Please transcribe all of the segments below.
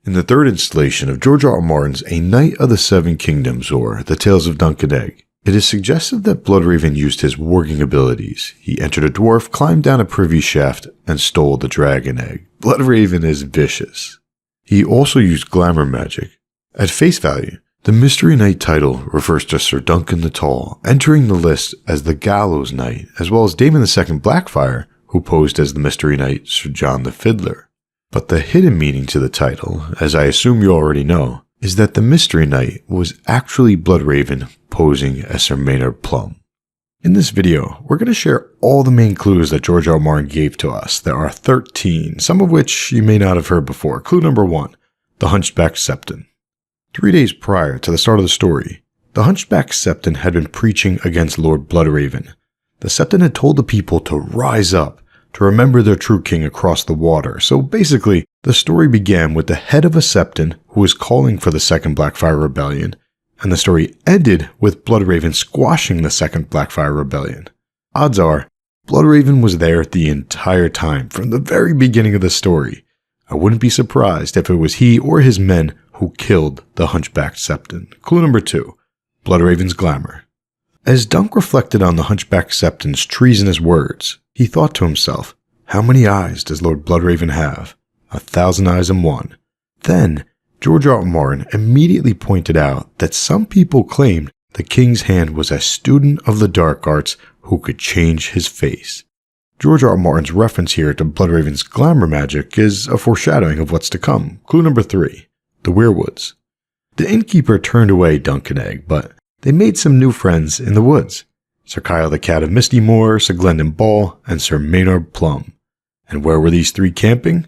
In the third installation of George R. R. Martin's A Knight of the Seven Kingdoms, or The Tales of Duncan Egg, it is suggested that Bloodraven used his warging abilities. He entered a dwarf, climbed down a privy shaft, and stole the dragon egg. Bloodraven is vicious. He also used glamour magic. At face value, the Mystery Knight title refers to Sir Duncan the Tall, entering the list as the Gallows Knight, as well as Damon II Blackfire, who posed as the Mystery Knight Sir John the Fiddler. But the hidden meaning to the title, as I assume you already know, is that the Mystery Knight was actually Bloodraven posing as Sir Maynard Plumm. In this video, we're going to share all the main clues that George R. R. Martin gave to us. There are 13, some of which you may not have heard before. Clue number 1, the hunchback septon. 3 days prior to the start of the story, the hunchback septon had been preaching against Lord Bloodraven. The septon had told the people to rise up, to remember their true king across the water. So basically, the story began with the head of a septon who was calling for the Second Blackfire Rebellion, and the story ended with Bloodraven squashing the Second Blackfire Rebellion. Odds are, Bloodraven was there the entire time, from the very beginning of the story. I wouldn't be surprised if it was he or his men who killed the hunchback septon. Clue number 2, Bloodraven's glamour. As Dunk reflected on the hunchback septon's treasonous words, he thought to himself, how many eyes does Lord Bloodraven have? 1,000 eyes and one. Then, George R. R. Martin immediately pointed out that some people claimed the king's hand was a student of the dark arts who could change his face. George R. R. Martin's reference here to Bloodraven's glamour magic is a foreshadowing of what's to come. Clue number 3, the Weirwoods. The innkeeper turned away Duncan Egg, but they made some new friends in the woods. Sir Kyle the Cat of Misty Moor, Sir Glendon Ball, and Sir Maynard Plumm. And where were these three camping?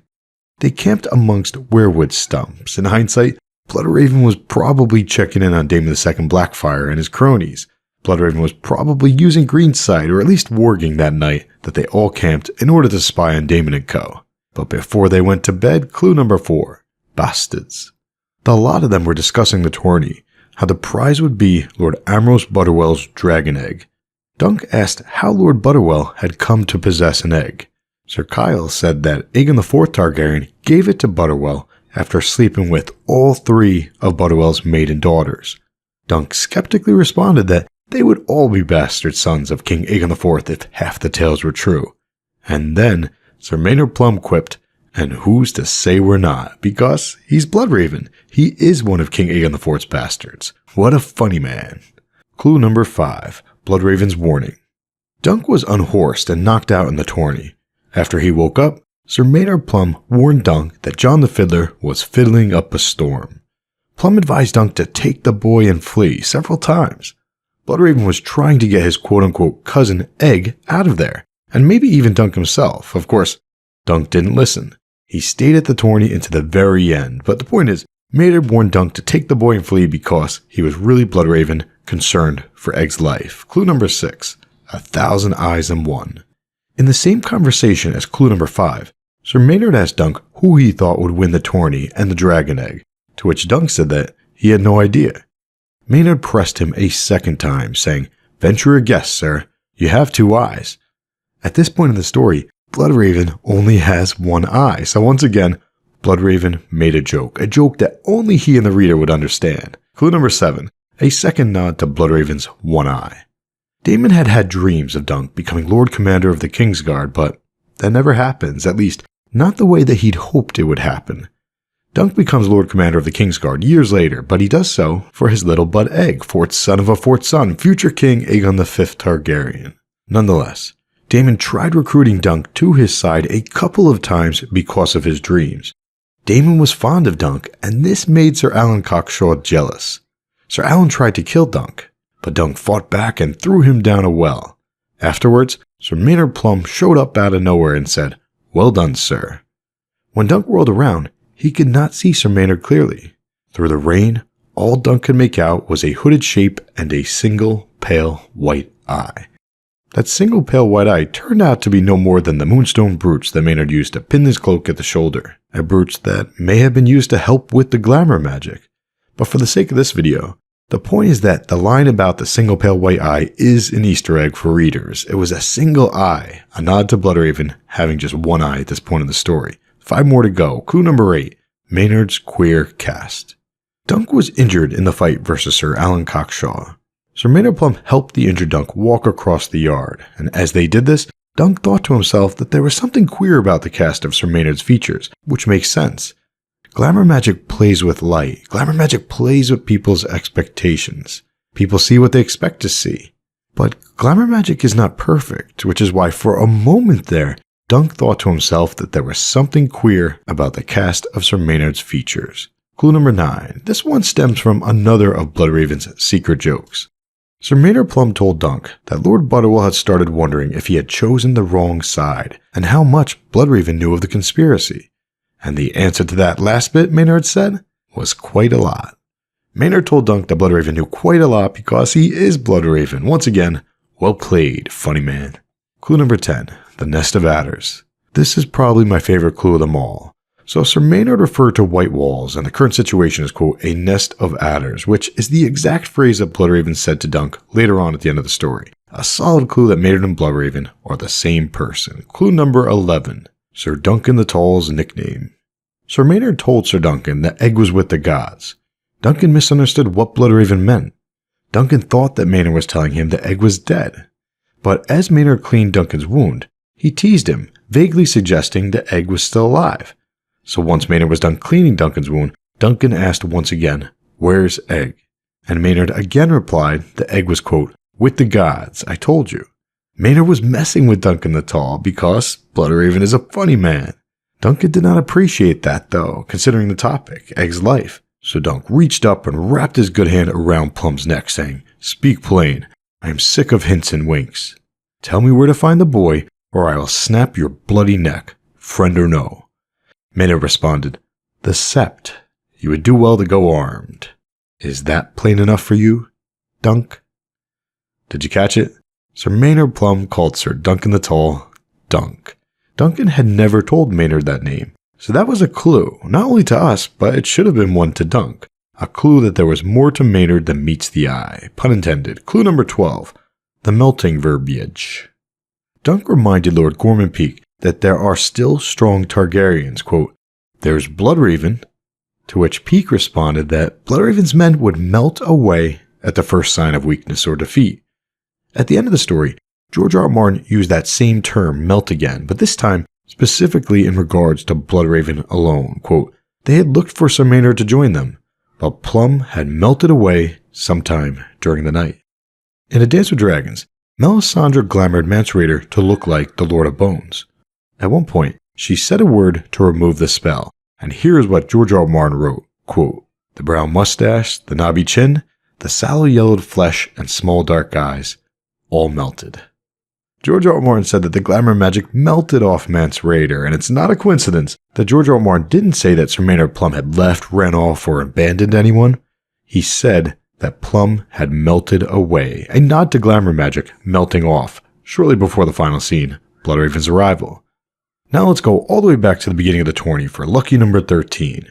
They camped amongst weirwood stumps. In hindsight, Bloodraven was probably checking in on Damon II Blackfire and his cronies. Bloodraven was probably using Greenside, or at least warging that night that they all camped in order to spy on Damon & Co. But before they went to bed, clue number 4, bastards. A lot of them were discussing the tourney, how the prize would be Lord Ambrose Butterwell's dragon egg. Dunk asked how Lord Butterwell had come to possess an egg. Sir Kyle said that Aegon IV Targaryen gave it to Butterwell after sleeping with all 3 of Butterwell's maiden daughters. Dunk skeptically responded that they would all be bastard sons of King Aegon IV if half the tales were true. And then Sir Maynard Plumm quipped, and who's to say we're not, because he's Bloodraven. He is one of King Aegon IV's bastards. What a funny man. Clue number 5, Bloodraven's warning. Dunk was unhorsed and knocked out in the tourney. After he woke up, Sir Maynard Plumm warned Dunk that John the Fiddler was fiddling up a storm. Plumm advised Dunk to take the boy and flee several times. Bloodraven was trying to get his quote-unquote cousin Egg out of there, and maybe even Dunk himself. Of course, Dunk didn't listen. He stayed at the tourney into the very end, but the point is, Maynard warned Dunk to take the boy and flee because he was really Bloodraven, concerned for Egg's life. Clue number 6, 1,000 eyes and one. In the same conversation as clue number 5, Sir Maynard asked Dunk who he thought would win the tourney and the dragon egg, to which Dunk said that he had no idea. Maynard pressed him a second time, saying, venture a guess, sir. You have 2 eyes. At this point in the story, Bloodraven only has 1 eye, so once again, Bloodraven made a joke that only he and the reader would understand. Clue number 7, a second nod to Bloodraven's 1 eye. Damon had had dreams of Dunk becoming Lord Commander of the Kingsguard, but that never happens, at least not the way that he'd hoped it would happen. Dunk becomes Lord Commander of the Kingsguard years later, but he does so for his little bud Egg, 4th son of a 4th son, future King Aegon V Targaryen. Nonetheless, Damon tried recruiting Dunk to his side a couple of times because of his dreams. Damon was fond of Dunk, and this made Sir Alan Cockshaw jealous. Sir Alan tried to kill Dunk, but Dunk fought back and threw him down a well. Afterwards, Sir Maynard Plumm showed up out of nowhere and said, well done, sir. When Dunk whirled around, he could not see Sir Maynard clearly. Through the rain, all Dunk could make out was a hooded shape and a single pale white eye. That single pale white eye turned out to be no more than the moonstone brooch that Maynard used to pin his cloak at the shoulder, a brooch that may have been used to help with the glamour magic. But for the sake of this video, the point is that the line about the single pale white eye is an Easter egg for readers. It was a single eye, a nod to Bloodraven having just 1 eye at this point in the story. 5 more to go. Clue number 8, Maynard's queer cast. Dunk was injured in the fight versus Sir Alan Cockshaw. Sir Maynard Plumm helped the injured Dunk walk across the yard, and as they did this, Dunk thought to himself that there was something queer about the cast of Sir Maynard's features, which makes sense. Glamour magic plays with light. Glamour magic plays with people's expectations. People see what they expect to see. But glamour magic is not perfect, which is why for a moment there, Dunk thought to himself that there was something queer about the cast of Sir Maynard's features. Clue number 9. This one stems from another of Bloodraven's secret jokes. Sir Maynard Plumm told Dunk that Lord Butterwell had started wondering if he had chosen the wrong side, and how much Bloodraven knew of the conspiracy. And the answer to that last bit, Maynard said, was quite a lot. Maynard told Dunk that Bloodraven knew quite a lot because he is Bloodraven. Once again, well played, funny man. Clue number 10. The Nest of Adders. This is probably my favorite clue of them all. So Sir Maynard referred to white walls, and the current situation is, quote, a nest of adders, which is the exact phrase that Bloodraven said to Dunk later on at the end of the story. A solid clue that Maynard and Bloodraven are the same person. Clue number 11. Sir Duncan the Tall's nickname. Sir Maynard told Sir Duncan that Egg was with the gods. Duncan misunderstood what Bloodraven meant. Duncan thought that Maynard was telling him that Egg was dead. But as Maynard cleaned Duncan's wound, he teased him, vaguely suggesting that Egg was still alive. So once Maynard was done cleaning Duncan's wound, Duncan asked once again, "Where's Egg?" And Maynard again replied that Egg was, quote, with the gods, I told you. Maynard was messing with Duncan the Tall because Bloodraven is a funny man. Duncan did not appreciate that though, considering the topic, Egg's life. So Dunk reached up and wrapped his good hand around Plumm's neck, saying, "Speak plain. I am sick of hints and winks. Tell me where to find the boy, or I will snap your bloody neck, friend or no." Maynard responded, "The sept. You would do well to go armed. Is that plain enough for you, Dunk?" Did you catch it? Sir Maynard Plumm called Sir Duncan the Tall Dunk. Duncan had never told Maynard that name, so that was a clue, not only to us, but it should have been one to Dunk. A clue that there was more to Maynard than meets the eye. Pun intended. Clue number 12. The melting verbiage. Dunk reminded Lord Gorman Peak that there are still strong Targaryens, quote, "There's Bloodraven," to which Peak responded that Bloodraven's men would melt away at the first sign of weakness or defeat. At the end of the story, George R. R. Martin used that same term, melt again, but this time specifically in regards to Bloodraven alone, quote, "They had looked for Sir Maynard to join them, but Plumm had melted away sometime during the night." In A Dance with Dragons, Melisandre glamoured Mance Rayder to look like the Lord of Bones. At one point, she said a word to remove the spell, and here is what George R. R. Martin wrote, quote, "The brown mustache, the knobby chin, the sallow-yellowed flesh, and small dark eyes, all melted." George R. R. Martin said that the glamour magic melted off Mance Rayder, and it's not a coincidence that George R. R. Martin didn't say that Sir Maynard Plumm had left, ran off, or abandoned anyone. He said that Plumm had melted away, a nod to glamour magic melting off, shortly before the final scene, Bloodraven's arrival. Now let's go all the way back to the beginning of the tourney for lucky number 13.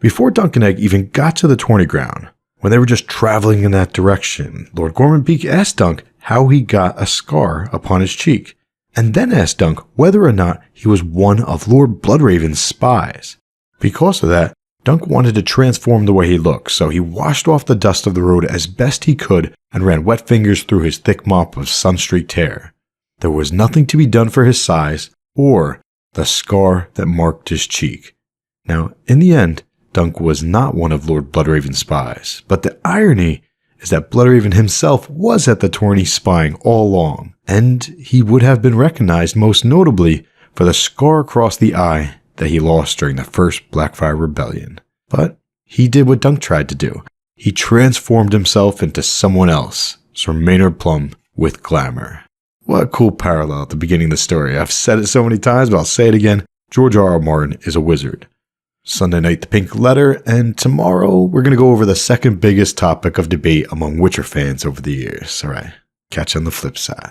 Before Dunk and Egg even got to the tourney ground, when they were just traveling in that direction, Lord Gorman Peak asked Dunk how he got a scar upon his cheek, and then asked Dunk whether or not he was one of Lord Bloodraven's spies. Because of that, Dunk wanted to transform the way he looked, so he washed off the dust of the road as best he could and ran wet fingers through his thick mop of sun-streaked hair. There was nothing to be done for his size or the scar that marked his cheek. Now, in the end, Dunk was not one of Lord Bloodraven's spies, but the irony is that Bloodraven himself was at the tourney spying all along, and he would have been recognized most notably for the scar across the eye that he lost during the first Blackfire Rebellion. But he did what Dunk tried to do. He transformed himself into someone else, Sir Maynard Plumm with glamour. What a cool parallel at the beginning of the story. I've said it so many times, but I'll say it again. George R. R. Martin is a wizard. Sunday night, The Pink Letter, and tomorrow we're going to go over the second biggest topic of debate among Witcher fans over the years. Alright, catch you on the flip side.